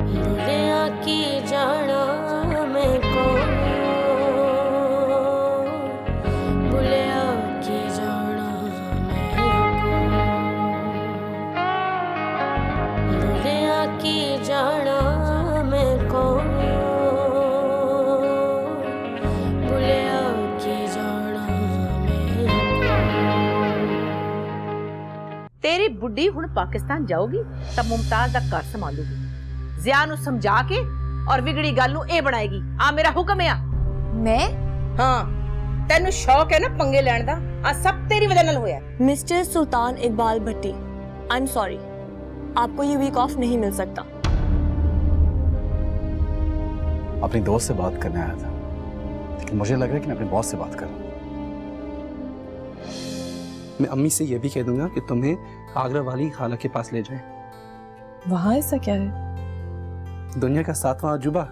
भुलिया की जाना मैं कौन, भुलिया की जाना मैं कौन, भुलिया की जाना मैं कौन, भुलिया की जाना मैं कौन। तेरी बुढ़ी हुण पाकिस्तान जाऊगी तब मुमताज दा घर संभालूगी, जिया नू समझा के और विगड़ी गल नू ए बनाएगी। आ मेरा हुक्म है। मैं हाँ, तेनू शौक है ना पंगे लैण दा, आ सब तेरी वजह नाल होया। Mister Sultan Iqbal Bhatti, I am sorry, आपको ये वीक ऑफ नहीं मिल सकता। अपनी दोस्त से बात करने आया था, लेकिन मुझे लग रहा है कि मैं अपने बॉस से बात कर रहा हूँ। मैं अम्मी से यह भी कह दूंगा कि तुम्हें आगरा वाली खाला के पास ले जाए। वहां ऐसा क्या है? दुनिया का 7वां अजूबा।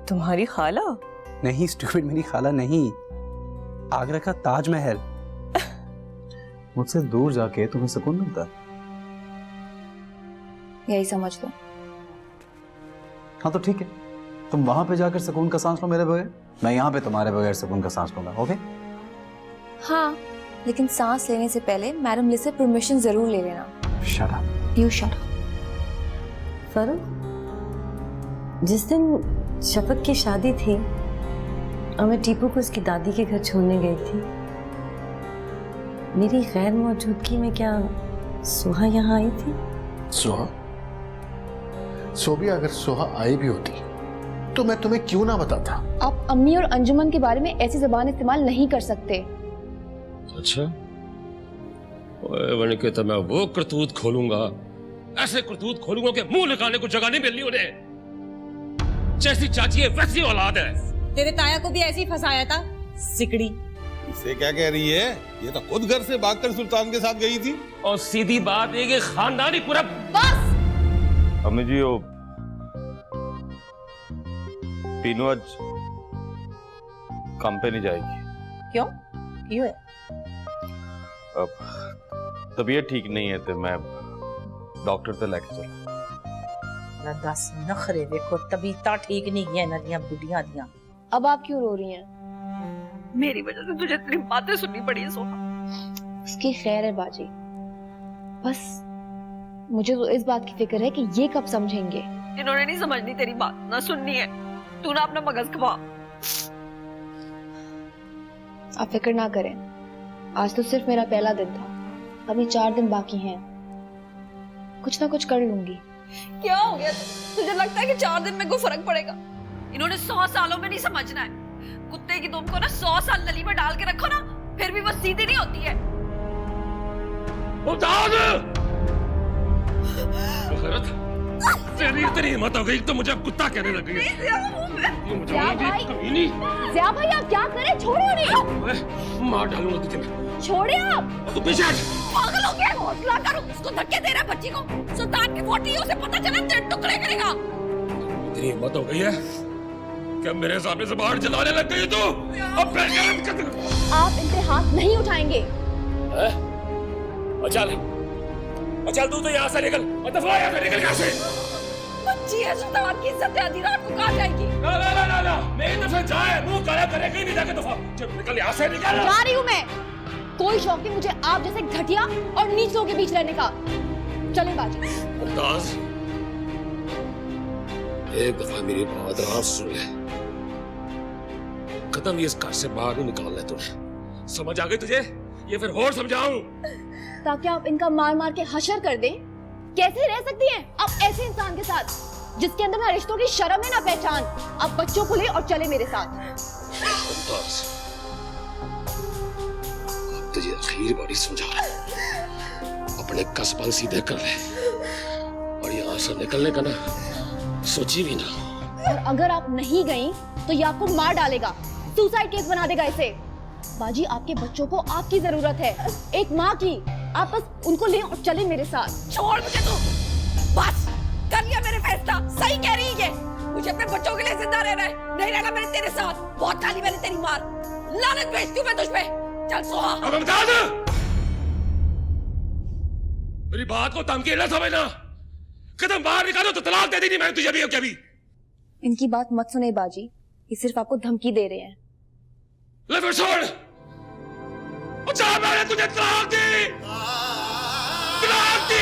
तुम्हारी खाला? नहीं स्टूपिड, मेरी खाला नहीं, आगरा का ताजमहल। मुझसे दूर जाके तुम्हें सुकून मिलता है। यही समझ लो। हाँ तो ठीक है, तुम वहां पे जाकर सुकून का सांस लो मेरे बगैर, मैं यहाँ पे तुम्हारे बगैर सुकून का सांस लूंगा। ओके? हाँ, लेकिन सांस लेने से पहले मैडम ली से परमिशन जरूर ले लेना। Shut up. You shut up. Farooq, जिस दिन शफक की शादी थी और मैं टीपू को उसकी दादी के घर छोड़ने गई थी, मेरी गैर मौजूदगी में क्या सुहा यहाँ आई थी? सुहा? सोबिया, अगर सुहा आई भी होती तो मैं तुम्हें क्यों ना बताता? आप अम्मी और अंजुमन के बारे में ऐसी ज़बान इस्तेमाल नहीं कर सकते। अच्छा, बन के तो मैं वो करतूत खोलूंगा, ऐसे करतूत खोलूंगा कि मुंह लगाने को जगह नहीं मिलनी उन्हें। जैसी चाची है वैसी औलाद है। तेरे ताया को भी ऐसे ही फंसाया था, सिकड़ी। इसे क्या कह रही है? ये तो खुद घर से भागकर सुल्तान के साथ गई थी। और सीधी बात है कि खानदानी पूरा। बस अम्मी जी, वो पीनू आज काम पे नहीं जाएगी। क्यों? क्यों है? अब तबीयत ठीक नहीं है तो मैं डॉक्टर तक लेके चला। दस नखरे देखो, तबीयत ठीक नहीं है ना दियां बुढ़ियां दियां। अब आप क्यों रो रही हैं? मेरी वजह से तुझे इतनी बातें सुननी पड़ी है सोहा। उसकी खैर है बाजी, बस मुझे तो इस बात की फिक्र है कि ये कब समझेंगे। इन्होंने नहीं समझनी तेरी बात, ना सुननी है। तू ना अपना मगज खवा। आप फिक्र ना करें, आज तो सिर्फ मेरा पहला दिन था, अभी 4 दिन बाकी हैं, कुछ ना कुछ कर लूंगी। क्या हो गया तुझे? लगता है कि 4 दिन में कोई फर्क पड़ेगा? इन्होंने 100 सालों में नहीं समझना है। कुत्ते की दुम को ना 100 साल नली में डाल के रखो ना, फिर भी वो सीधी नहीं होती है। तेरी हिम्मत हो गई तो मुझे अब कुत्ता कहने लग गई। ज़िया भाई आप क्या करें? छोड़ो नहीं। मार डालूंगा तुझे मैं। छोड़िए आप। तू पीछे हट। पागल हो गया? हौसला करो, उसको धक्के दे रहा है बच्ची को। सुल्तान की वोटी है, उसे पता चला तेरे टुकड़े करेगा। तेरी हिम्मत हो गई है क्या मेरे सामने से बाहर चलाने लग गई तू? अब आप इन पे हाथ नहीं उठाएंगे। चल तू तो यहाँ से निकल, दफा यहाँ से निकल यहाँ से। बच्ची है, सुल्तान की इज्जत आधी रात को कहाँ जाएगी? ना मेरी तरफ से जाए, मुंह काला करेगी नहीं जाके दफा। चल निकल यहाँ से, निकल। जा रही हूँ मैं। कोई शौक नहीं मुझे आप जैसे घटिया और नीचों के बीच रहने का। चले बाजी। मुमताज, एक दफा मेरी बात रात सुन ले, कदम ये इस घर से बाहर नहीं निकालना है तुझे। समझ आ गई तुझे? ये फिर और समझाऊं? ताकि आप इनका मार मार के हशर कर दें। कैसे रह सकती हैं आप ऐसे इंसान के साथ जिसके अंदर ना रिश्तों की शर्म है ना पहचान? आप बच्चों को ले और चले मेरे साथ। मुमताज, अब तुझे आखिरी बारी समझा रहा हूं, अपने कसबल सीधे कर ले और यहाँ से निकलने का ना सोची भी ना। और अगर आप नहीं गई तो ये आपको मार डालेगा, सुसाइड केस बना देगा इसे। बाजी, आपके बच्चों को आपकी जरूरत है, एक माँ की। आप बस उनको ले और चले मेरे साथ। छोड़ मुझे तू, बस कर लिया मैंने फैसला। सही कह रही है, मुझे अपने बच्चों के लिए जिंदा रहना है, नहीं रहना मैंने तेरे साथ। बहुत खाली मैंने तेरी मार, लानत भेजती हूँ मैं तुझ पे। चल सोहा। अब बता दे, मेरी बात को धमकी न समझना। कदम बाहर निकालो तो तलाक दे देनी मैंने तुझे अभी क्या भी। इनकी बात मत सुने बाजी, ये सिर्फ आपको धमकी दे रहे हैं। ले फिर छोड़, अच्छा मैंने तुझे तलाक दी, तलाक दी।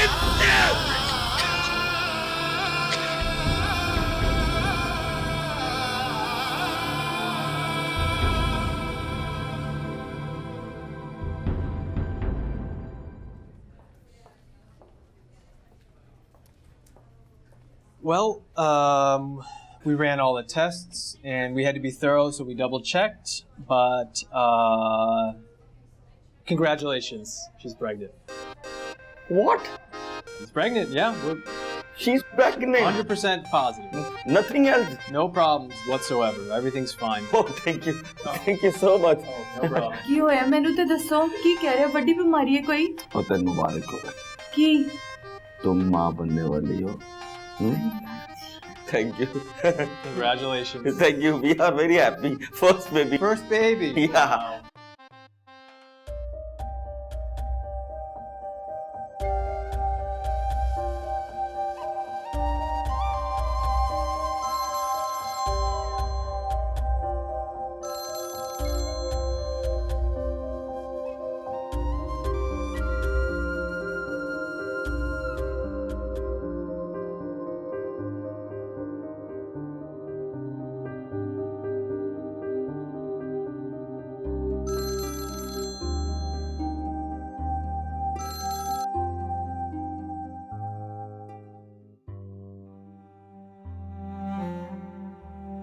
Well, we ran all the tests and we had to be thorough, so we double checked. But congratulations, she's pregnant. What? She's pregnant, yeah. She's pregnant. 100% positive. Nothing else. No problems whatsoever. Everything's fine. Oh, thank you. Thank you so much. No problem. ਕੀ ਹੋਇਆ ਮੈਨੂੰ ਤੇ ਦੱਸੋ ਕੀ ਕਹਿ ਰਹੇ ਹੋ ਵੱਡੀ ਬਿਮਾਰੀ ਹੈ ਕੋਈ और तेन मुबारक हो, ਕੀ तुम माँ बनने वाली हो। Thank you. Congratulations. Thank you. We are very happy. First baby. First baby. Yeah.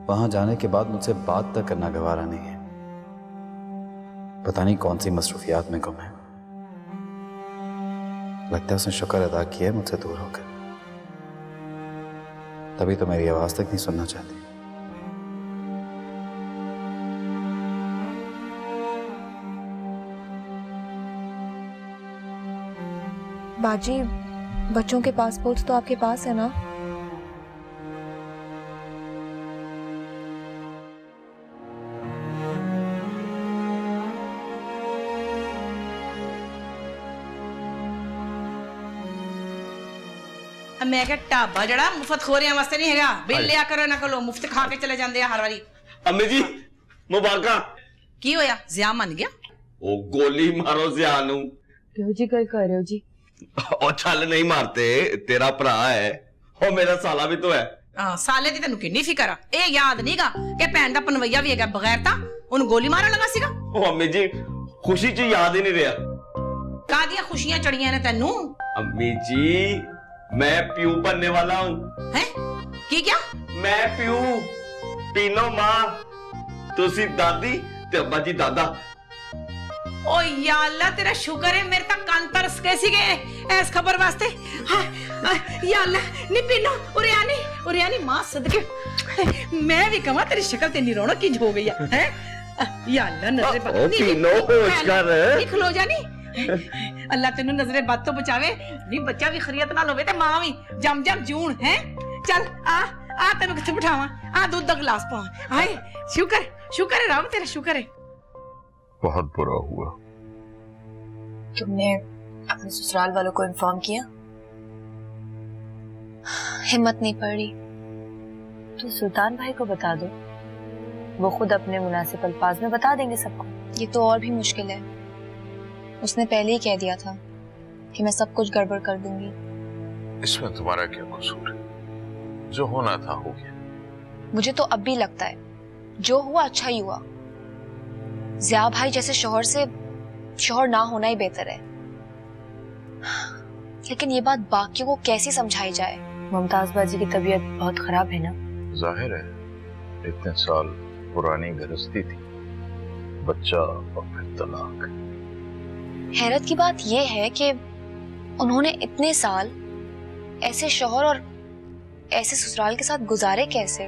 वहां जाने के बाद मुझसे बात तक करना गवारा नहीं है। पता नहीं कौन सी मसरूफियात में गुम है। लगता है उसने शुक्र अदा किया है मुझसे दूर होकर, तभी तो मेरी आवाज तक नहीं सुनना चाहती। बाजी, बच्चों के पासपोर्ट तो आपके पास है ना? मैं क्या ढाबा जड़ा मुफ्त खोरियां वास्ते नहीं हैगा। बिल लिया करो ना करो, मुफ्त खा के चले जाते हैं हर बारी। अम्मी जी मुबारका। की होया? जिया मन गया? ओ गोली मारो जियानू। क्यों जी गल कर रहे हो जी? और छल नहीं मारते, तेरा भरा है और मेरा साला भी तो है। साले दी तेनू किन्नी फिकर आ? ए याद नहींगा कि भैन दा पनवैया भी हैगा, बगैर ता उन गोली मारन लगा सीगा। ओ अम्मी जी खुशी च याद ही नहीं रहा। कादियां खुशियां चढ़ियां ने तेनू? अम्मी जी मैं प्यू बनने वाला हूँ। हैं? की क्या? मैं प्यू, पीनो माँ, तुसी दादी ते अब्बा जी दादा। ओ या अल्लाह तेरा शुक्र है मेरे तक कान तरस गए सीगे इस खबर वास्ते। हाँ, या अल्लाह नी पीनो उरे आनी माँ सदके मैं भी कमा तेरी शक्ल ते नी रौनक की हो गई है। या अल्लाह नजरे ओ पीनो होश कर। खलो जानी अल्लाह तेनू नजरे बद तो बचावे। नी बच्चा भी खरियत नाल होवे ते मां भी जम जम जून है। चल आ तेनू किथे बिठावा, आ दूध दा गिलास पावा। हाय शुक्र है रब तेरा शुक्र है। बहुत बुरा हुआ। तुमने अपने ससुराल वालों को इन्फॉर्म किया? हिम्मत नहीं पड़ी। तो सुल्तान भाई को बता दो, वो खुद अपने मुनासिब अल्फाज में बता देंगे सबको। ये तो और भी मुश्किल है। उसने पहले ही कह दिया था कि मैं सब कुछ गड़बड़ कर दूंगी। इसमें तुम्हारा क्या कसूर है? जो होना था हो गया। मुझे तो अब भी लगता है जो हुआ अच्छा ही हुआ। जिया भाई जैसे शौहर से शौहर ना होना ही बेहतर है। लेकिन ये बात बाकियों को कैसे समझाई जाए? मुमताज बाजी की तबीयत बहुत खराब है ना? जाहिर है, इतने साल पुरानी गृहस्थी थी, बच्चा और फिर तलाक। हैरत की बात यह है कि उन्होंने इतने साल ऐसे शौहर और ऐसे ससुराल के साथ गुजारे कैसे?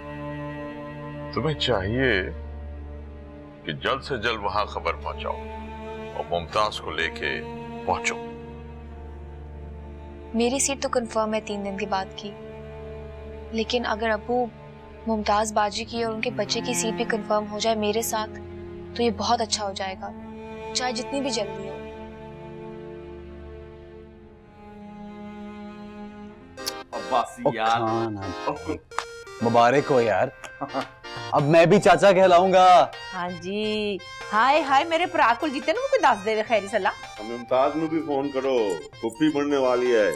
तुम्हें चाहिए कि जल्द से जल्द वहां खबर पहुंचाओ और मुमताज को लेके पहुंचो। मेरी सीट तो कंफर्म है 3 दिन के बाद की, लेकिन अगर अबू मुमताज बाजी की और उनके बच्चे की सीट भी कंफर्म हो जाए मेरे साथ तो ये बहुत अच्छा हो जाएगा, चाहे जितनी भी जल्दी हो। बस ओ यार खान मुबारक हो यार। अब मैं भी चाचा कहलाऊंगा। हाँ जी, हाय हाय मेरे भरा कुलजीते ਨੂੰ ਕੋਈ ਦੱਸ ਦੇਵੇ ਖੈਰੀ ਸਲਾ। मुमताज ਨੂੰ भी फोन करो, फुफी बनने वाली है।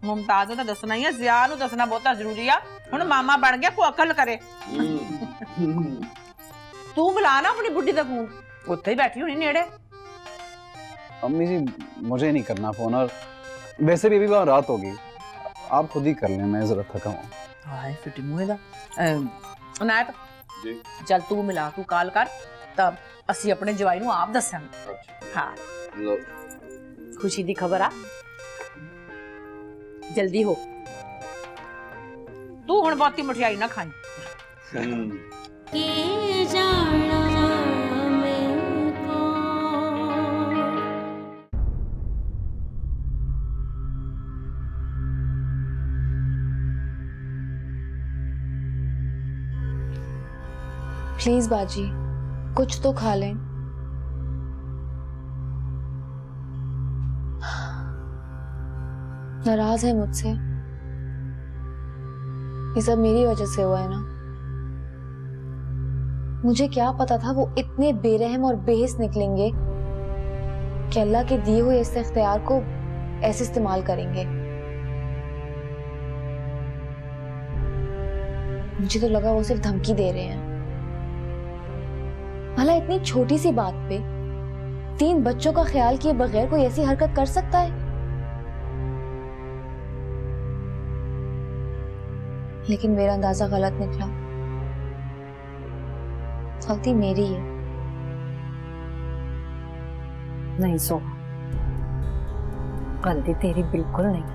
ਮੁਮਤਾਜ਼ ਨੂੰ ਤਾਂ ਦੱਸਣਾ ਹੀ ਆ, ਜ਼ਿਆ ਨੂੰ ਦੱਸਣਾ ਬਹੁਤ ਜ਼ਰੂਰੀ ਆ। ਹੁਣ ਮਾਮਾ ਬਣ ਗਿਆ, ਕੋ ਅਕਲ ਕਰੇ। ਤੂੰ ਬੁਲਾ ਨਾ ਆਪਣੀ ਬੁੱਢੀ ਦਾ ਫੋਨ, ਉੱਥੇ ਹੀ ਬੈਠੀ ਹੋਣੀ ਨੇੜੇ। अम्मी जी मुझे नहीं करना फोन, और वैसे भी अभी बहुत रात होगी, आप खुद ही कर लें, मैं जरा थका हूँ। ਹਾਏ ਫਿੱਟੀ ਮੂੰਹ ਦਾ ਅਨਾਇਤ जी ਚੱਲ ਤੂੰ ਮਿਲਾ, ਤੂੰ ਕਾਲ ਕਰ ਤਾਂ ਅਸੀਂ ਆਪਣੇ ਜਵਾਈ ਨੂੰ ਆਪ ਦੱਸਾਂਗੇ। ਹਾਂ लो ਖੁਸ਼ੀ ਦੀ ਖਬਰ ਆ, ਜਲਦੀ ਹੋ। ਤੂੰ ਹੁਣ ਬਹੁਤੀ ਮਠਿਆਈ ਨਾ ਖਾਈ। के जाना मैं कौन। प्लीज बाजी कुछ तो खा लें। नाराज है मुझसे? ये सब मेरी वजह से हुआ है ना। मुझे क्या पता था वो इतने बेरहम और बेहिस निकलेंगे कि अल्लाह के दिए हुए इस इख्तियार को ऐसे इस्तेमाल करेंगे। मुझे तो लगा वो सिर्फ धमकी दे रहे हैं। भला इतनी छोटी सी बात पे 3 बच्चों का ख्याल किए बगैर कोई ऐसी हरकत कर सकता है? लेकिन मेरा अंदाजा गलत निकला। गलती मेरी है। नहीं सोहा, गलती तेरी बिल्कुल नहीं,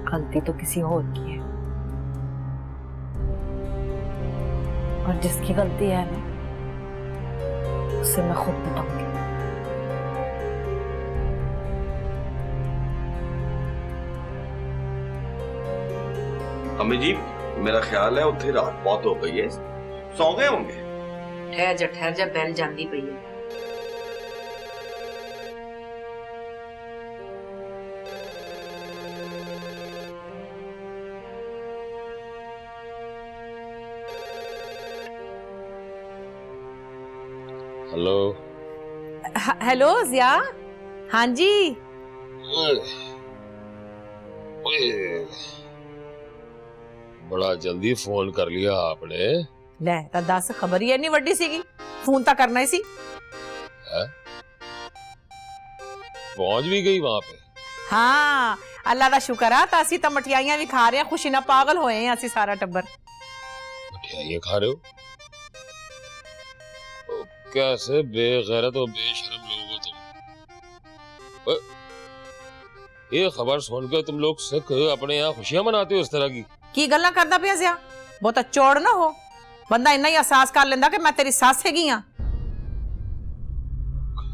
गलती तो किसी और की है। और जिसकी गलती है ना, उसे मैं खुद बताऊंगी। अम्मी जी मेरा ख्याल है उत्थे रात बहुत हो गई है, सौ गए होंगे। ठहर जा बैल जांदी पई है। हेलो हेलो जिया। हाँ जी बड़ा जल्दी फोन कर लिया आपने। ਲੈ ਤਾਂ ਦੱਸ, ਖਬਰ ਹੀ ਇੰਨੀ ਵੱਡੀ ਸੀਗੀ, ਫੋਨ ਤਾਂ ਕਰਨਾ ਹੀ ਸੀ। पहुंच भी गई वहां पे? ਹਾਂ ਅੱਲਾ ਦਾ ਸ਼ੁਕਰ ਆ, ਤਾਂ ਅਸੀਂ ਤਾਂ ਮਠਿਆਈਆਂ ਵੀ ਖਾ ਰਹੇ ਹਾਂ, ਖੁਸ਼ੀ ਨਾਲ ਪਾਗਲ ਹੋਏ ਹਾਂ ਅਸੀਂ ਸਾਰਾ ਟੱਬਰ। मिठाइयाँ खा रहे हो? ओ, कैसे बेगैरत और बेशरम लोग हो तुम। ये खबर सुनकर तुम लोग सिख अपने यहाँ खुशियां मनाते हो इस तरह की? ਕੀ ਗੱਲਾਂ ਕਰਦਾ ਪਿਆ ਜ਼ਿਆ, ਬਹੁਤਾ ਚੌੜ ਨਾ ਹੋ। ਬੰਦਾ ਇੰਨਾ ਹੀ ਅਹਿਸਾਸ ਕਰ ਲੈਂਦਾ ਕਿ ਮੈਂ ਤੇਰੀ ਸੱਸ ਹੈਗੀ ਆ।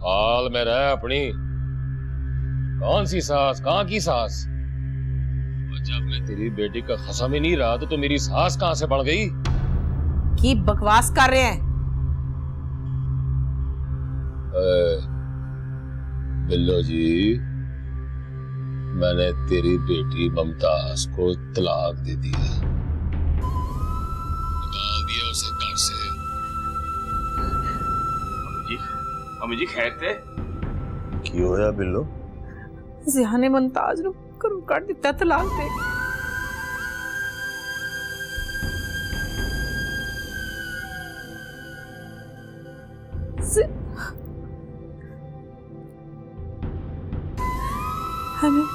हाल में रह अपनी। कौन सी सास, कहाँ की सास? और जब मैं तेरी बेटी का खसम ही नहीं रहा तो मेरी सास कहाँ से बढ़ गई? ਕੀ ਬਕਵਾਸ ਕਰ ਰਹੇ हैं? बिल्लो जी, मैंने तेरी बेटी मुमताज को तलाक दे दी है, निकाल दिया उसे घर से। अम्मी जी खैर थे? की होया बिल्लो? ਜ਼ਿਆ ਨੇ ਮੁਮਤਾਜ਼ ਨੂੰ ਘਰੋਂ ਕੱਢ ਦਿੱਤਾ ਤਲਾਕ ਦੇ। हमें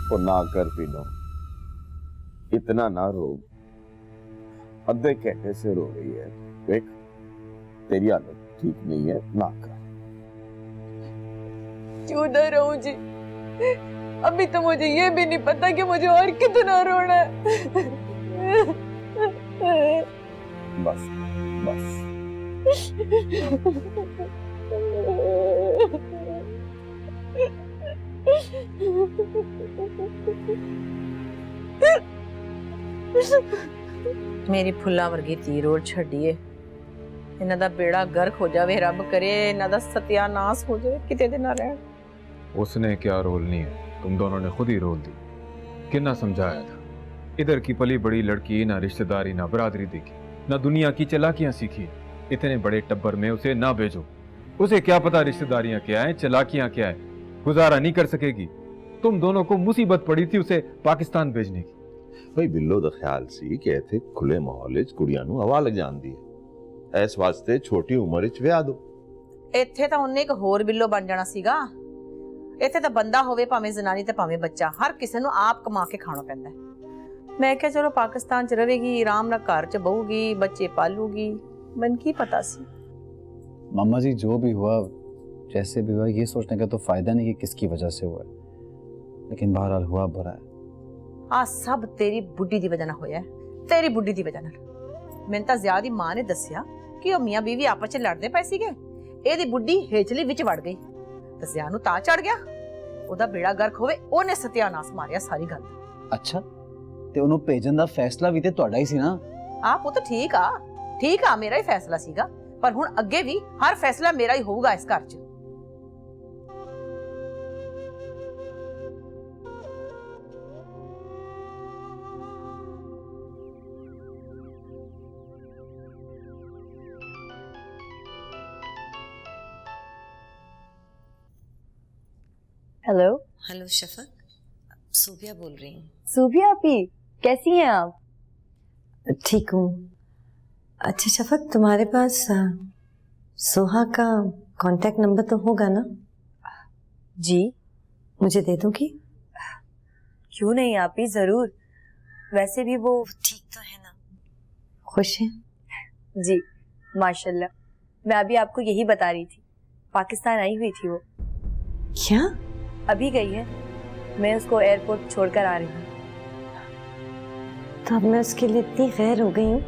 वो ना कर पीनो, इतना ना रो। अद्धे घंटे से रो रही है, देख तेरी हालत ठीक नहीं है, ना कर। क्यों ना रहूं जी? अभी तो मुझे ये भी नहीं पता कि मुझे और कितना रोना है। बस बस मेरी फुल्ला वर्गी धी रोड़ छड्डिए, इन्हां दा बेड़ा गर्क हो जावे, रब करे इन्हां दा सत्यानाश हो जावे, किते दे ना रहण। उसने क्या रोल नहीं है, तुम दोनों ने खुद ही रोल दी। कितना समझाया था, इधर की पली बड़ी लड़की ना रिश्तेदारी ना बरादरी देखी, ना दुनिया की चालाकियां सीखी। इतने बड़े टब्बर में उसे ना भेजो। उसे क्या पता रिश्तेदारियां क्या है, चालाकियां क्या है, गुजारा नहीं कर सकेगी। तुम दोनों को मुसीबत पड़ी थी उसे पाकिस्तान भेजने की। भाई बिल्लो दा ख्याल सी कि इथे खुले माहौल च कुड़ियां नूं हवा लग जांदी है, इस वास्ते छोटी उम्र च विआह दो। ਇੱਥੇ ਤਾਂ ਉਹਨੇ ਇੱਕ ਹੋਰ ਬਿੱਲੋ ਬਣ ਜਾਣਾ ਸੀਗਾ। ਇੱਥੇ ਤਾਂ ਬੰਦਾ ਹੋਵੇ ਭਾਵੇਂ ਜ਼ਨਾਨੀ ਤੇ ਭਾਵੇਂ ਬੱਚਾ, ਹਰ ਕਿਸੇ ਨੂੰ ਆਪ ਕਮਾ ਕੇ ਖਾਣਾ ਪੈਂਦਾ ਹੈ। ਮੈਂ ਕਿਹਾ ਚਲੋ ਪਾਕਿਸਤਾਨ 'ਚ ਰਹੇਗੀ, ਆਰਾਮ ਨਾਲ ਘਰ 'ਚ ਬਹੂਗੀ, ਬੱਚੇ ਪਾਲੂਗੀ। ਮੈਨੂੰ ਕੀ ਪਤਾ ਸੀ। मामा जी जो भी हुआ जैसे भी हुआ, ये सोचने का तो फायदा नहीं कि किसकी वजह से हुआ है, लेकिन बहरहाल हुआ बुरा है। ਆ ਸਭ ਤੇਰੀ ਬੁੱਢੀ ਦੀ ਵਜ੍ਹਾ ਨਾਲ ਹੋਇਆ ਹੈ, ਤੇਰੀ ਬੁੱਢੀ ਦੀ ਵਜ੍ਹਾ ਨਾਲ। ਮੈਨੂੰ ਤਾਂ ਜ਼ਿਆਦ ਦੀ ਮਾਂ ਨੇ ਦੱਸਿਆ ਕਿ ਉਹ ਮੀਆਂ ਬੀਵੀ ਆਪਸ 'ਚ ਲੜਦੇ ਪਏ ਸੀਗੇ, ਇਹਦੀ ਬੁੱਢੀ ਹੇਚਲੀ ਵਿੱਚ ਵੜ ਗਈ ਤੇ ਜ਼ਿਆ ਨੂੰ ਤਾਂ ਚੜ ਗਿਆ। ਉਹਦਾ ਬੇੜਾ ਗਰਕ ਹੋਵੇ, ਉਹਨੇ ਸਤਿਆਨਾਸ ਮਾਰਿਆ ਸਾਰੀ ਗੱਲ ਦਾ। ਅੱਛਾ ਤੇ ਉਹਨੂੰ ਭੇਜਣ ਦਾ ਫੈਸਲਾ ਵੀ ਤੇ ਤੁਹਾਡਾ ਹੀ ਸੀ ਨਾ। ਆਪ ਉਹ ਤਾਂ ਠੀਕ ਆ, ਮੇਰਾ ਹੀ ਫੈਸਲਾ ਸੀਗਾ, ਪਰ ਹੁਣ ਅੱਗੇ ਵੀ ਹਰ ਫੈਸਲਾ ਮੇਰਾ ਹੀ ਹੋਊਗਾ ਇਸ ਘਰ 'ਚ। हेलो हेलो शफक, सूफिया बोल रही हूँ। सूफिया आपी, कैसी हैं आप? ठीक हूँ। अच्छा शफक, तुम्हारे पास सोहा का कांटेक्ट नंबर तो होगा ना? जी, मुझे दे दोगी? क्यों नहीं आपी, जरूर। वैसे भी वो ठीक तो है ना? खुश है? जी माशाल्लाह। मैं अभी आपको यही बता रही थी, पाकिस्तान आई हुई थी वो। क्या? अभी गई है, मैं उसको एयरपोर्ट छोड़कर आ रही हूँ। तो अब मैं उसके लिए इतनी गैर हो गई हूँ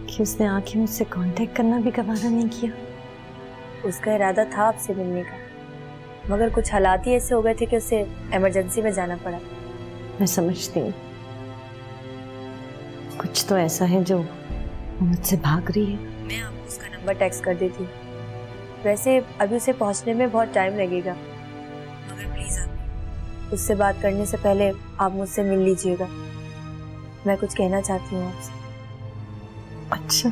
कि उसने आके मुझसे कांटेक्ट करना भी गवारा नहीं किया। उसका इरादा था आपसे मिलने का, मगर कुछ हालात ही ऐसे हो गए थे कि उसे इमरजेंसी में जाना पड़ा। मैं समझती हूँ, कुछ तो ऐसा है जो मुझसे भाग रही है। मैं आपको उसका नंबर टेक्स्ट कर देती हूँ। वैसे अभी उसे पहुँचने में बहुत टाइम लगेगा, मगर प्लीज आप उससे बात करने से पहले आप मुझसे मिल लीजिएगा। मैं कुछ कहना चाहती हूँ आपसे। अच्छा,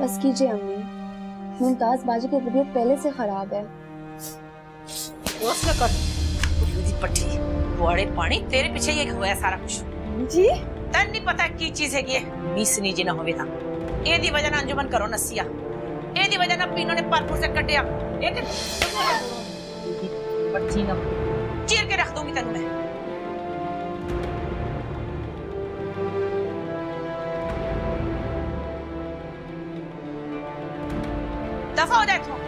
बस कीजिए अम्मी, मुमताज बाजी की तबीयत पहले से खराब है। बस ना कर, दी पट्टी बुआड़े पानी तेरे पीछे ये हुआ है सारा कुछ। जी तन नहीं पता की चीज है ये मिस नहीं जी ना होवे था। एदी वजह ना अंजुमन करो नसिया, एदी वजह ना पीनो ने पारपुर से कटिया। एक पट्टी ना चीर के रख दूंगी तेन मैं। दफा हो जाए तो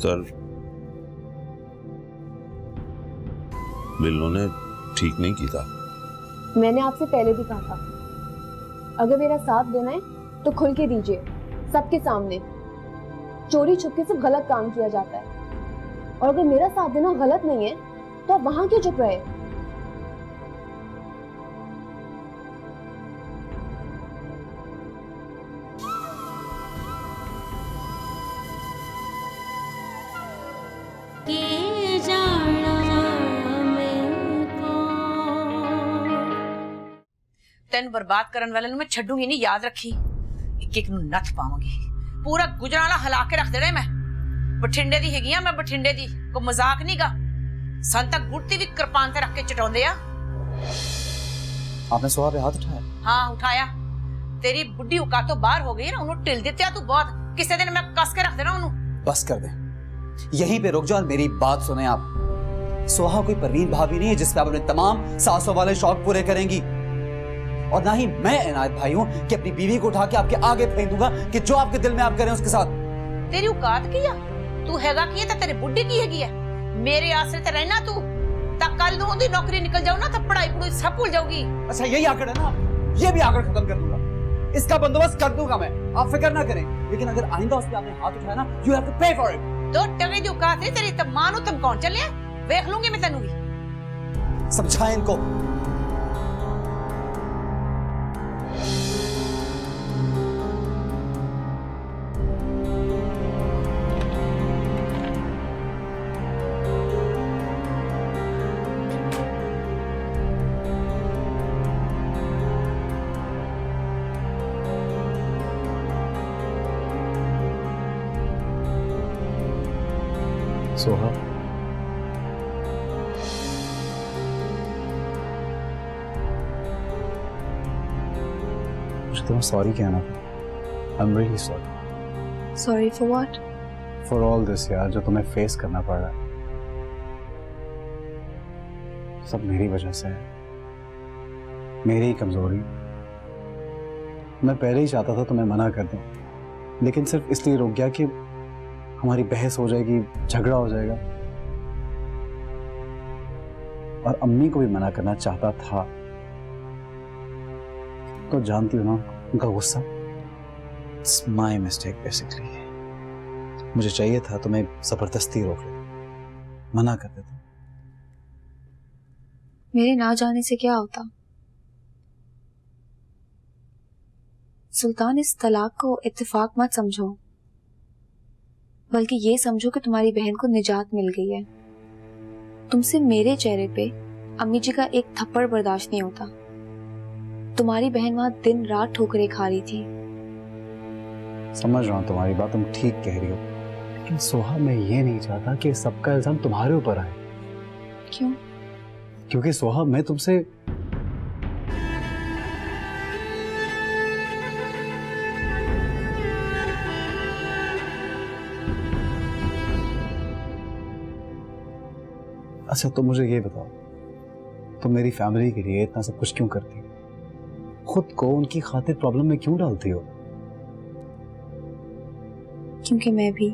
सर, बिल्लो ने ठीक नहीं की था। मैंने आपसे पहले भी कहा था, अगर मेरा साथ देना है तो खुल के दीजिए, सबके सामने। चोरी छुपके से गलत काम किया जाता है, और अगर मेरा साथ देना गलत नहीं है तो आप वहां क्यों चुप रहे? तेन बर्बाद करने वाले मैं छड्डूंगी नहीं, याद रखी। एक एक नू नथ पावांगी, पूरा गुजराला हिला के रख देना मैं। बठिंडे दी हैगी आ मैं, बठिंडे दी, को मजाक नहीं गा। सन तक गुड़ती भी कृपान ते रख के चटाउंदे आ। आपने सोहा पे हाथ उठाया? हाँ उठाया। तेरी बुढ़ी औकात तो बाहर हो गई ना, उन्होंने टिल दित्या तू बहुत। किसी दिन मैं कस के रख देना उन्होंने। बस कर दे, यहीं पे रुक जाओ और मेरी बात सुने आप। सोहा कोई परवीन भाभी नहीं है जिसपे आप अपने तमाम सासों वाले शौक पूरे करेंगी, और ना ही मैं इनायत भाई हूं कि अपनी बीवी को उठा के आपके आगे फेंक दूंगा कि जो आपके दिल में आप करें उसके साथ। तेरी औकात की है, तू हैगा की है तो तेरे बुढ़ी की हैगी है। मेरे आसरे ते रहना तू, तक कल नू ओदी नौकरी निकल जाऊ ना तो पढ़ाई पढ़ाई सब भूल जाऊगी। अच्छा यही आकड़ है ना, ये भी आकड़ खत्म कर दूंगा, इसका बंदोबस्त कर दूंगा मैं, आप फिक्र ना करें। लेकिन अगर आइंदा उस पे आपने हाथ उठाया ना, यू हैव टू पे फॉर इट। तो टगे दी औकात है तेरी, तब मानो तुम कौन चले देख लूंगी मैं तेनू भी। समझाएं इनको। सोहा, मुझे तुम्हें सॉरी कहना था। I am really sorry. Sorry for what? For all this यार, जो तुम्हें फेस करना पड़ रहा है, सब मेरी वजह से है, मेरी ही कमजोरी। मैं पहले ही चाहता था तुम्हें मना कर दूं, लेकिन सिर्फ इसलिए रुक गया कि हमारी बहस हो जाएगी, झगड़ा हो जाएगा। और अम्मी को भी मना करना चाहता था, तो जानती हो ना उनका गुस्सा। It's my mistake basically. मुझे चाहिए था तुम्हें जबरदस्ती रोक लेता, मना कर देता। मेरे ना जाने से क्या होता? सुल्तान, इस तलाक को इत्तेफाक मत समझो, बल्कि ये समझो कि तुम्हारी बहन को निजात मिल गई है। तुमसे मेरे चेहरे पे अम्मी जी का एक थप्पड़ बर्दाश्त नहीं होता। तुम्हारी बहन वहां दिन रात ठोकरें खा रही थी। समझ रहा हूं तुम्हारी बात, तुम ठीक कह रही हो, लेकिन सोहा मैं ये नहीं चाहता कि सबका इल्जाम तुम्हारे ऊपर आए। क्यों? क्योंकि सोहा मैं तुमसे अच्छा तो मुझे ये बताओ, तुम मेरी फैमिली के लिए इतना सब कुछ क्यों करती हो? खुद को उनकी खातिर प्रॉब्लम में क्यों डालती हो? क्योंकि मैं भी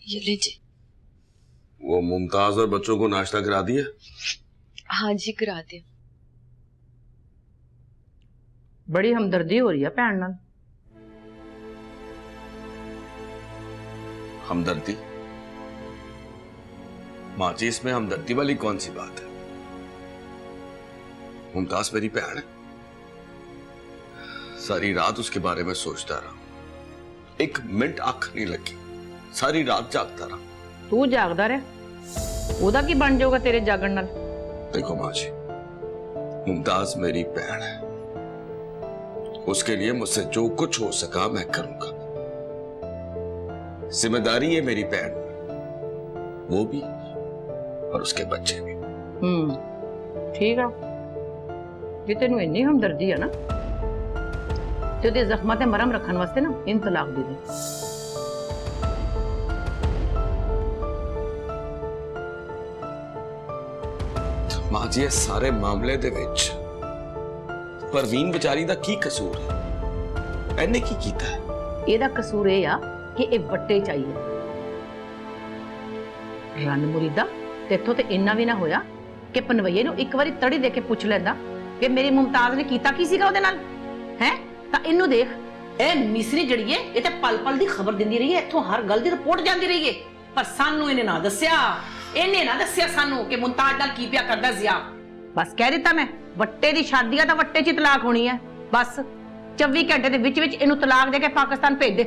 ये लीजिए। वो मुमताज और बच्चों को नाश्ता करा दिया? हाँ जी करा दिया। बड़ी हमदर्दी हो रही है भैन नाल। हमदर्दी? माँ जी, इसमें हमदर्दी वाली कौन सी बात है? मुमताज मेरी बहन है, सारी रात उसके बारे में सोचता रहा, एक मिनट आंख नहीं लगी, सारी रात जागता रहा। तू जागदा रहे, ओदा की बन जाऊगा तेरे जागण नाल? देखो माँ जी, मुमताज मेरी बहन है, उसके लिए मुझसे जो कुछ हो सका मैं करूंगा। जिम्मेदारी है मेरी बहन, वो भी और उसके बच्चे भी। ठीक है, जे तेनू इन्नी हमदर्दी है ना, ते ओदे जख्मां ते मरहम रखन वास्ते ना इन तलाक दे दे। मां जी, इस सारे मामले दे विच परवीन बेचारी दा की कसूर है? एने की कीता है? एदा कसूर ए आ कि ए वट्टे चाहिए। रन मुरीदा, तेथों ते इन्ना भी ना होया कि पनवैये नू एक बारी तड़ी दे के पूछ लेंदा कि मेरी मुमताज ने कीता की सीगा ओदे नाल है। तां इन्नू देख, ए मिसरी जड़ी है, ए ते पल पल दी खबर दिंदी रही है, इत्थों हर गल दी रिपोर्ट जांदी रही है, पर सानू इन्हें ना दस्सिया। इन्हें ना दस्सिया सानू कि मुमताज नाल की पिया करदा जिया। बस कह दिता मैं, वट्टे दी शादी है तां वट्टे च तलाक होनी है। बस 24 घंटे दे विच विच इन्नू तलाक दे के पाकिस्तान भेज दे।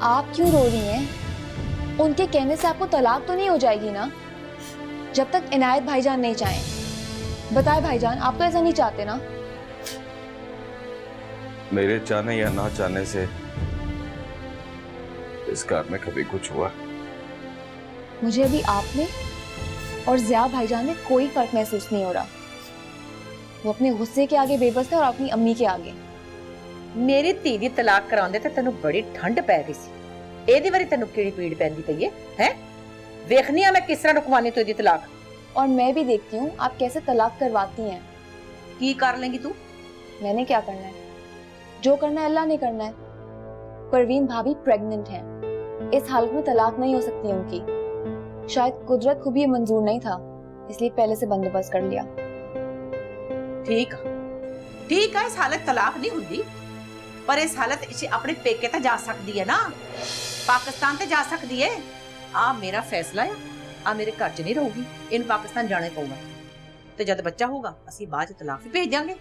आप क्यों रो रही हैं? उनके कहने से आपको तलाक तो नहीं हो जाएगी ना? जब तक इनायत भाईजान नहीं चाहें। बताए भाईजान, आप तो ऐसा नहीं चाहते ना? मेरे चाहने या ना चाहने से इस घर में कभी कुछ हुआ? मुझे अभी आप में और जिया भाईजान में कोई फर्क महसूस नहीं हो रहा। वो अपने गुस्से के आगे बेबस है और अपनी अम्मी के आगे। मेरी धी दी तलाक कराउंदे ते तैनू बड़ी ठंड पै गई सी। एदी वारी तैनू किहड़ी पीड़ पैंदी पई है? हैं? देखनी है मैं किस तरह रुकवानी तो एदी तलाक। और मैं भी देखती हूँ आप कैसे तलाक करवाती हैं। की कर लेंगी तू? मैंने क्या करना है? जो करना है अल्लाह ने करना है। परवीन भाभी प्रेग्नेंट हैं। इस हालत में तलाक नहीं हो सकती उनकी। शायद कुदरत को भी ये मंजूर नहीं था, इसलिए पहले से बंदोबस्त कर लिया। ठीक है, इस हालत तलाक नहीं हुंदी, पर इस हालत इसे अपने पेके ते जा सकदी है ना, पाकिस्तान ते जा सकदी है। आ मेरा फैसला है, आ मेरे घर च नहीं रहूगी, इन पाकिस्तान जाने पऊगा। ते जद बच्चा होगा असी बाद च तलाक भी भेज देंगे।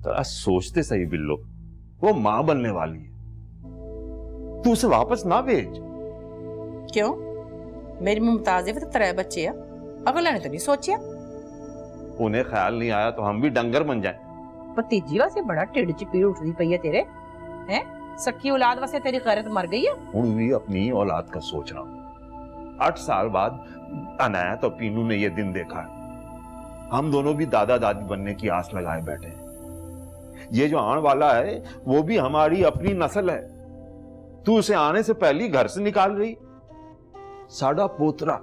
तो सोचते सही बिल्लो, वो मां बनने वाली है, तू उसे वापस ना भेज। क्यों? मेरी मुमताज है तो 3 बच्चे आ, अगला ने तो नहीं सोचिया। उन्हें ख्याल नहीं आया तो हम भी डंगर बन जाए। भतीजी वास्ते बड़ा ढिड च पीड़ उठदी पई है तेरे, हैं? सखी औलाद वास्ते तेरी गैरत मर गई है। हुण भी अपनी औलाद का सोच रहा हूं। 8 साल बाद अनायत और पीनू ने यह दिन देखा है। हम दोनों भी दादा दादी बनने की आस लगाए बैठे हैं। ये जो आने वाला है वो भी हमारी अपनी नस्ल है। तू उसे आने से पहले ही घर से निकाल रही, साड़ा पोतरा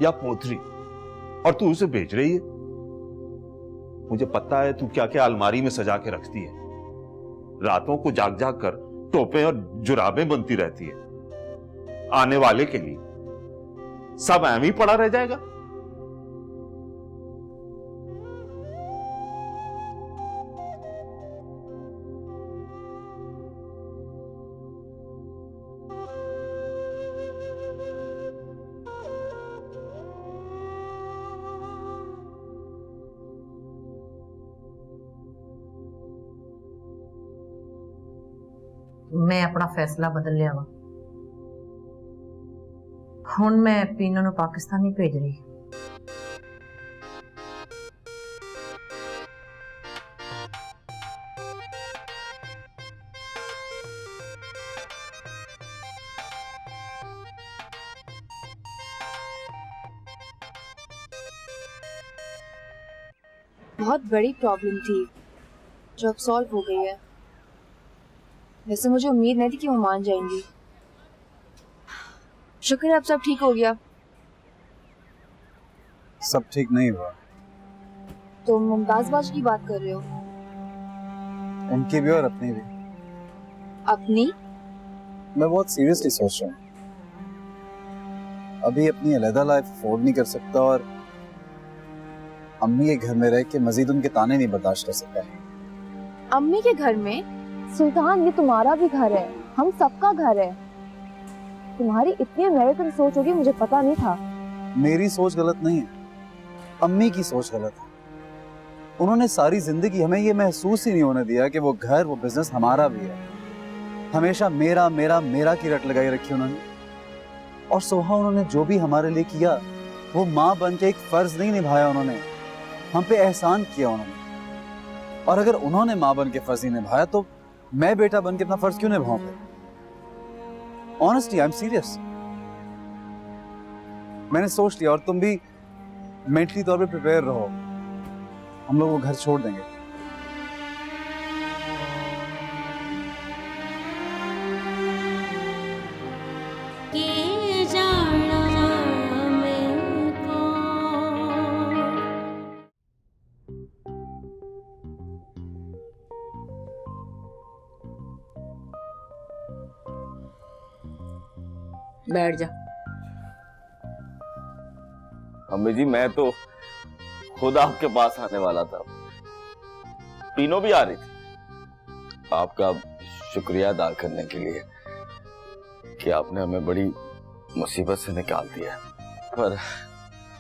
या पोतरी, और तू उसे भेज रही है। मुझे पता है तू क्या क्या अलमारी में सजा के रखती है। रातों को जाग जाग कर टोपे और जुराबें बनती रहती है। आने वाले के लिए सब ऐम ही पड़ा रह जाएगा। मैं अपना फैसला बदल लिया वा। हुण मैं पीनू नूं पाकिस्तान नहीं भेज रही। बहुत बड़ी प्रॉब्लम थी जो अब सॉल्व हो गई है। वैसे मुझे उम्मीद नहीं थी कि वो मान जाएंगी। शुक्र है अब सब ठीक हो गया। सब ठीक नहीं हुआ। तो मुमताज बाजी की बात कर रहे हो? उनकी भी और अपनी भी। अपनी? मैं बहुत सीरियसली सोच रहा हूँ। अभी अपनी अलग लाइफ अफोर्ड नहीं कर सकता और अम्मी के घर में रह के मजीद उनके ताने नहीं बर्दाश्त कर सकता। अम्मी के घर में? सुल्तान, ये तुम्हारा भी घर है, हम सबका घर है। तुम्हारी इतनी अमेरिकन सोच होगी मुझे पता नहीं था। मेरी सोच गलत नहीं है, अम्मी की सोच गलत है। उन्होंने सारी जिंदगी हमें ये महसूस ही नहीं होने दिया कि वो घर, वो बिजनेस हमारा भी है। हमेशा मेरा मेरा मेरा की रट लगाई रखी उन्होंने। और सोहा, उन्होंने जो भी हमारे लिए किया वो माँ बन के एक फर्ज नहीं निभाया। उन्होंने हम पे एहसान किया उन्होंने। और अगर उन्होंने माँ बन के फर्ज नहीं निभाया तो मैं बेटा बन के अपना फर्ज क्यों निभाऊं? Honestly I am serious. मैंने सोच लिया और तुम भी मेंटली तौर पे प्रिपेयर रहो। हम लोग वो घर छोड़ देंगे। के जाना मैं कौन। बैठ जा। अम्मी जी मैं तो खुद आपके पास आने वाला था, पीनो भी आ रही थी आपका शुक्रिया अदा करने के लिए कि आपने हमें बड़ी मुसीबत से निकाल दिया। पर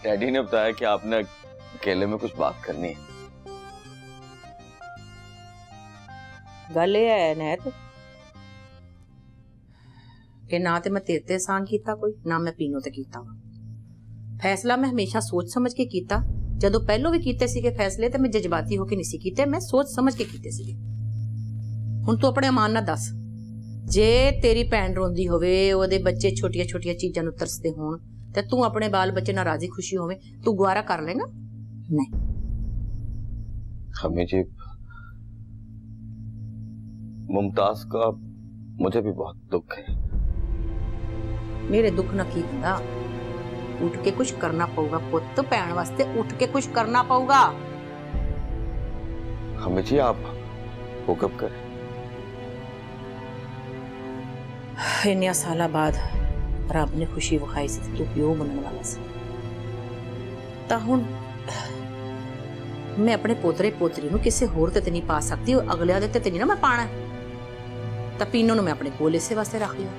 डैडी ने बताया कि आपने अकेले में कुछ बात करनी है। गल ये है नैत कि ना ते मैं तेरे ते एहसान कीता कोई, ना मैं पीनो ते कीता। फैसला मैं हमेशा सोच समझ के कीता। जदों पहलों भी कीते सीगे फैसले ते मैं जज्बाती होके नहीं सी कीते, मैं सोच समझ के कीते सीगे। हुण तू अपने मान ना दस, जे तेरी भैन रोंदी होवे, ओदे बच्चे छोटिया छोटिया चीजां नूं तरसदे होण ते तू अपने बाल बच्चे नाल राजी खुशी होवे, तू गुआरा कर लेगा? नहीं। अम्मी जी मुमताज का मुझे भी बहुत दुख है। मेरे दुख ना की हुंदा, उठ के कुछ करना पऊगा पुत्त, भैन वास्ते उठ के कुछ करना पऊगा। अम्मी जी आप हुक्म करें। इन्ने साल बाद रब ने खुशी विखाई सी, तू प्यो बनने वाला सी। तां हुण मैं अपने पोतरे पोतरी नूं किसी होर ते नहीं पा सकती, अगलिया दे ते नहीं ना मैं पाना। तां पीनो नूं मैं अपने कोल इसे वास्ते रख लिया।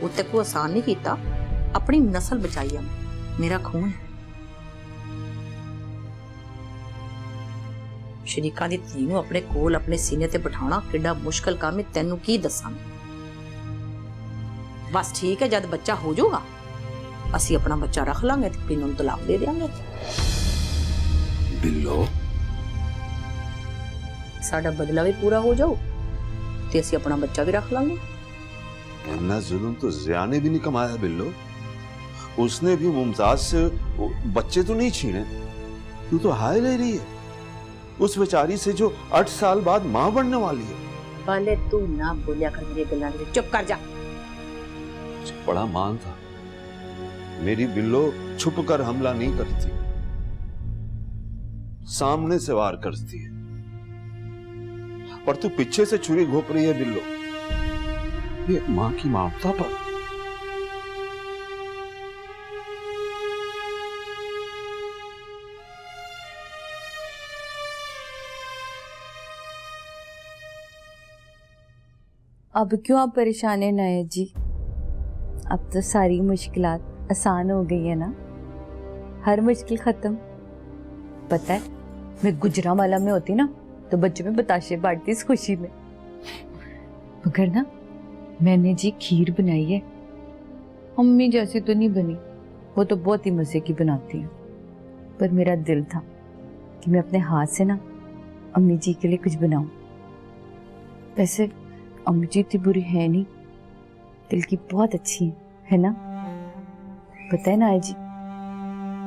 उत्ते को आसान नहीं कीता, अपनी नस्ल बचाई है, मेरा खून है। शरीका दी धी नूं अपने कोल अपने सीने ते बिठाना किड्डा मुश्किल काम है, तैनूं की दसां। बस ठीक है, जद बच्चा हो जाऊगा असी अपना बच्चा रख लांगे ते पीनू तलाक दे देंगे। बिल्लो साडा बदला भी पूरा हो जाऊ ते असी अपना बच्चा भी रख लांगे। इतना जुल्म तो जिया ने भी नहीं कमाया बिल्लो, उसने भी मुमताज से बच्चे तो नहीं छीने, तू तो हाय ले रही है उस बेचारी से जो 8 साल बाद मां बनने वाली है। पहले तू ना बोलिया कर मेरी गल्लां दे, चुप कर जा। बड़ा मान था, मेरी बिल्लो छुप कर हमला नहीं करती, सामने से वार करती है, पर तू पीछे से छुरी घोप रही है बिल्लो, ये मां की ममता पर। अब क्यों आप परेशान है नायक जी? अब तो सारी मुश्किलात आसान हो गई है ना, हर मुश्किल खत्म। पता है मैं गुजरांवाला में होती ना तो बच्चों में बताशे बांटती इस खुशी में, मगर ना मैंने जी खीर बनाई है, अम्मी जैसी तो नहीं बनी, वो तो बहुत ही मजे की बनाती है, पर मेरा दिल था कि मैं अपने हाथ से ना अम्मी जी के लिए कुछ बनाऊं। वैसे अम्मी जी इतनी बुरी है नहीं, दिल की बहुत अच्छी है ना। पता है ना जी,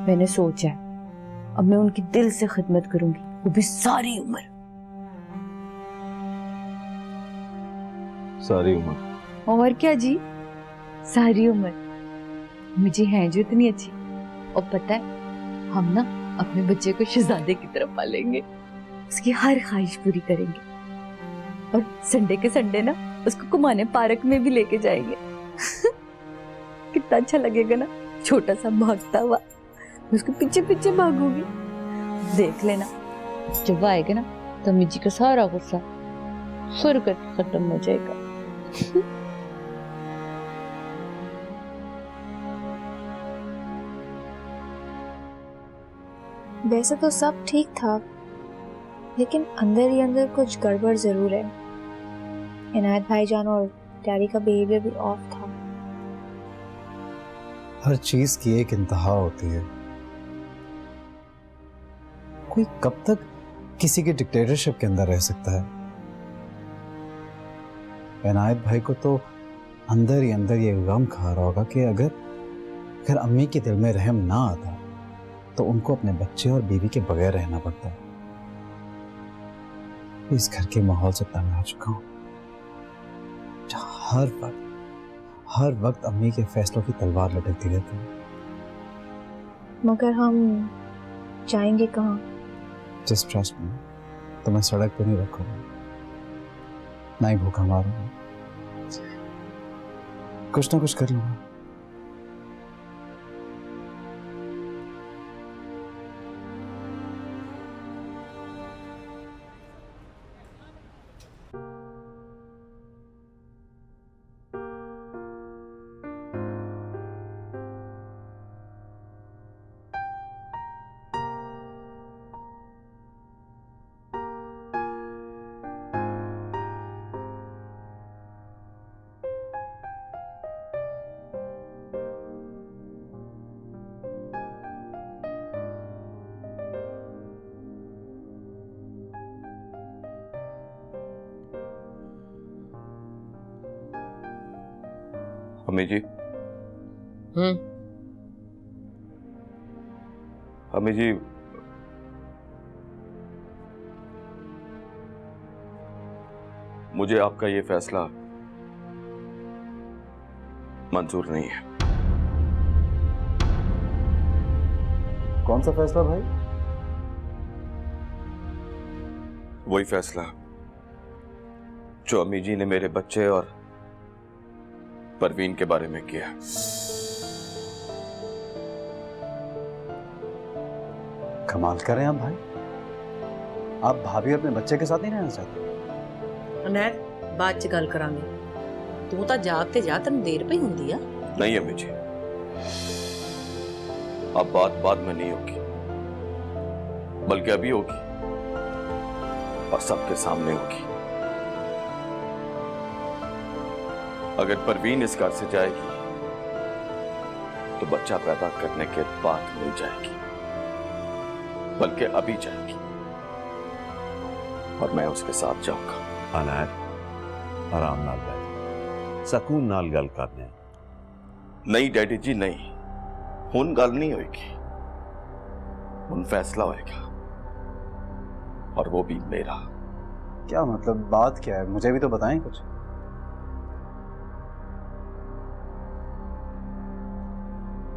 मैंने सोचा है अब मैं उनकी दिल से खिदमत करूंगी, वो भी सारी उम्र। सारी उम्र? और क्या जी, सारी उम्र। मुझे है जो इतनी अच्छी। और पता है हम ना अपने बच्चे को शहजादे की तरफ पालेंगे, उसकी हर ख्वाहिश पूरी करेंगे, और संडे के संडे ना उसको घुमाने पार्क में भी लेके जाएंगे। कितना अच्छा लगेगा ना, छोटा सा भागता हुआ, उसके पीछे पीछे भागूंगी। देख लेना जब आएगा ना तो अम्मी जी का सारा गुस्सा सुर कर खत्म हो जाएगा। वैसे तो सब ठीक था, लेकिन अंदर ही अंदर कुछ गड़बड़ जरूर है। इनायत भाईजान और डैडी का बिहेवियर भी ऑफ था। हर चीज की एक इंतहा होती है, कोई कब तक किसी की डिक्टेटरशिप के अंदर रह सकता है। इनायत भाई को तो अंदर ही अंदर ये गम खा रहा होगा कि अगर अम्मी के दिल में रहम ना आता तो उनको अपने बच्चे और बीवी के बगैर रहना पड़ता है। इस घर के माहौल से तंग आ चुका हूं, हर वक्त अम्मी के फैसलों की तलवार लटकती रहती है। मगर हम जाएंगे कहाँ? जस्ट ट्रस्ट मी, तो मैं सड़क पे नहीं रखूंगा, ना ही भूखा मारूंगा, कुछ ना कुछ कर लूंगा। अम्मी जी। अम्मी जी, मुझे आपका ये फैसला मंजूर नहीं है। कौन सा फैसला भाई? वही फैसला जो अम्मी जी ने मेरे बच्चे और परवीन के बारे में किया। कमाल कर रहे हैं आप भाई। आप भाभी और अपने बच्चे के साथ नहीं रहना चाहते? अनैर बात च गल करांगे, तू तो जाग ते जा, तेन देर पई हुंदी आ। नहीं अम्मी जी, अब बात बाद में नहीं होगी, बल्कि अभी होगी और सबके सामने होगी। अगर परवीन इस घर से जाएगी तो बच्चा पैदा करने के बाद नहीं जाएगी, बल्कि अभी जाएगी और मैं उसके साथ जाऊंगा। अनैर आराम नाल बैठ, सकून नाल गल करने। नहीं डैडी जी नहीं, हुन गल नहीं होगी, हुन फैसला होएगा और वो भी मेरा। क्या मतलब, बात क्या है? मुझे भी तो बताएं कुछ।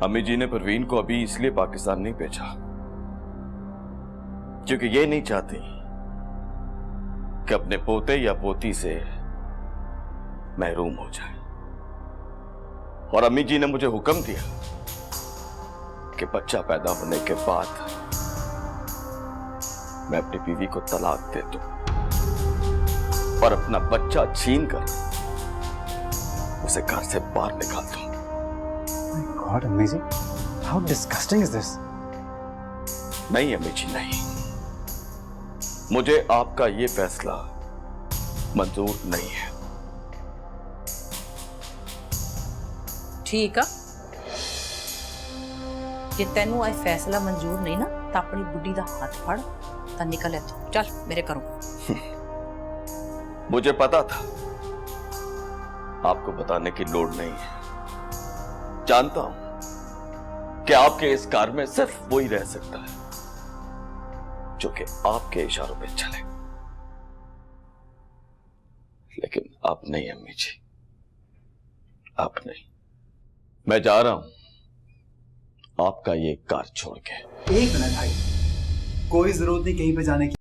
अम्मी जी ने परवीन को अभी इसलिए पाकिस्तान नहीं भेजा क्योंकि ये नहीं चाहती कि अपने पोते या पोती से महरूम हो जाए। और अम्मी जी ने मुझे हुक्म दिया कि बच्चा पैदा होने के बाद मैं अपनी बीवी को तलाक दे दूं और अपना बच्चा छीन कर उसे घर से बाहर निकाल दूं। God, amazing. How disgusting is this? नहीं अम्मी जी नहीं, मुझे आपका ये फैसला मंजूर नहीं है। ठीक है, जे तेनू आज फैसला मंजूर नहीं ना तो अपनी बुढ़ी दा हाथ फड़ ता निकल इत्थों, चल मेरे घरों। मुझे पता था, आपको बताने की लोड़ नहीं है। जानता हूं कि आपके इस कार में सिर्फ वही रह सकता है जो कि आपके इशारों पे चले, लेकिन आप नहीं अम्मी जी, आप नहीं। मैं जा रहा हूं आपका ये कार छोड़ के। एक मिनट भाई, कोई जरूरत नहीं कहीं पे जाने की।